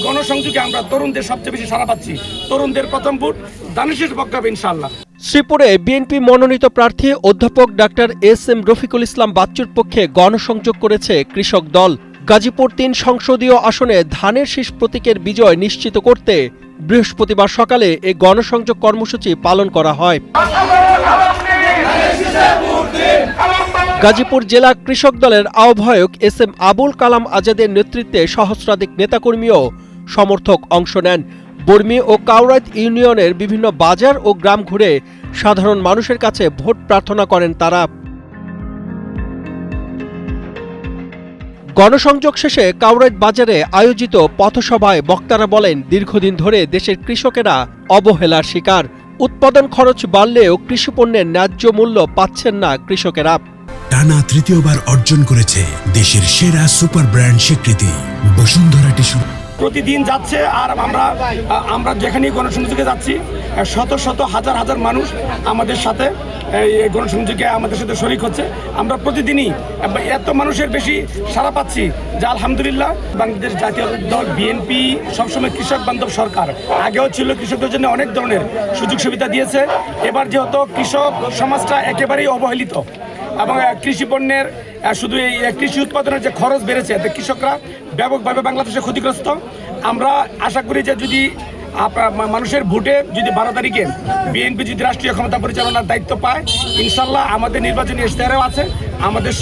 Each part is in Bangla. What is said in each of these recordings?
গণসংযোগে আমরা তরুণদের সবচেয়ে বেশি সাড়া পাচ্ছি। তরুণদের প্রথম ভোট ধানের শীষ পক্ষে ইনশাআল্লাহ। শ্রীপুরে বিএনপি মনোনীত প্রার্থী অধ্যাপক ডাক্তার এস.এম. রফিকুল ইসলাম বাচ্চুর পক্ষে গণসংযোগ করেছে কৃষক দল। গাজীপুর ৩ সংসদীয় আসনে ধানের শীষ প্রতীকের বিজয় নিশ্চিত করতে বৃহস্পতিবার সকালে এই গণসংযোগ কর্মসূচি পালন করা হয়। গাজীপুর জেলা কৃষক দলের আহ্বায়ক এস.এম. আবুল কালাম আজাদের নেতৃত্বে সহস্রাধিক নেতাকর্মী ও সমর্থক অংশ নেন। বর্মি ও কাউরাইত ইউনিয়নের বিভিন্ন বাজার ও গ্রাম ঘুরে সাধারণ মানুষের কাছে ভোট প্রার্থনা করেন তারা। গণসংযোগ শেষে কাউরাইত বাজারে আয়োজিত পথসভায় বক্তারা বলেন, দীর্ঘদিন ধরে দেশের কৃষকেরা অবহেলার শিকার। উৎপাদন খরচ বাড়লেও কৃষিপণ্যের ন্যায্য মূল্য পাচ্ছেন না কৃষকেরা। টানা তৃতীয়বার অর্জন করেছে দেশের সেরা সুপার ব্র্যান্ড স্বীকৃতি বসুন্ধরা টিস্যু। প্রতিদিন যাচ্ছে আর আমরা যেখানেই গণসংযোগে যাচ্ছি শত শত হাজার হাজার মানুষ আমাদের সাথে এই গণসংযোগে আমাদের সাথে শরিক হচ্ছে। আমরা প্রতিদিনই এত মানুষের বেশি সাড়া পাচ্ছি যে আলহামদুলিল্লাহ। বাংলাদেশ জাতীয় দল বিএনপি সবসময় কৃষক বান্ধব সরকার। আগেও ছিল, কৃষকদের জন্য অনেক ধরনের সুযোগ সুবিধা দিয়েছে। এবার যেহেতু কৃষক সমাজটা একেবারেই অবহেলিত এবং কৃষি পণ্যের শুধু এই কৃষি উৎপাদনের যে খরচ বেড়েছে এতে কৃষকরা ব্যাপকভাবে বাংলাদেশে ক্ষতিগ্রস্ত। আমরা আশা করি যে যদি মানুষের ভোটে যদি 12 তারিখে বিএনপি যদি রাষ্ট্রীয় ক্ষমতা পরিচালনার দায়িত্ব পায়, ইনশাল্লাহ আমাদের নির্বাচনী ইশতেহারেও আছে আমাদের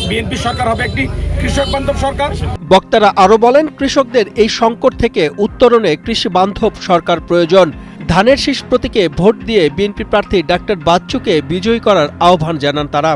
বিএনপি সরকার হবে একটি কৃষক বান্ধব সরকার। বক্তারা আরও বলেন, কৃষকদের এই সংকট থেকে উত্তরণে কৃষি বান্ধব সরকার প্রয়োজন। ধানের শীষ প্রতীকে ভোট দিয়ে বিএনপি প্রার্থী ডাক্তার বাচ্চুকে বিজয়ী করার আহ্বান জানান তারা।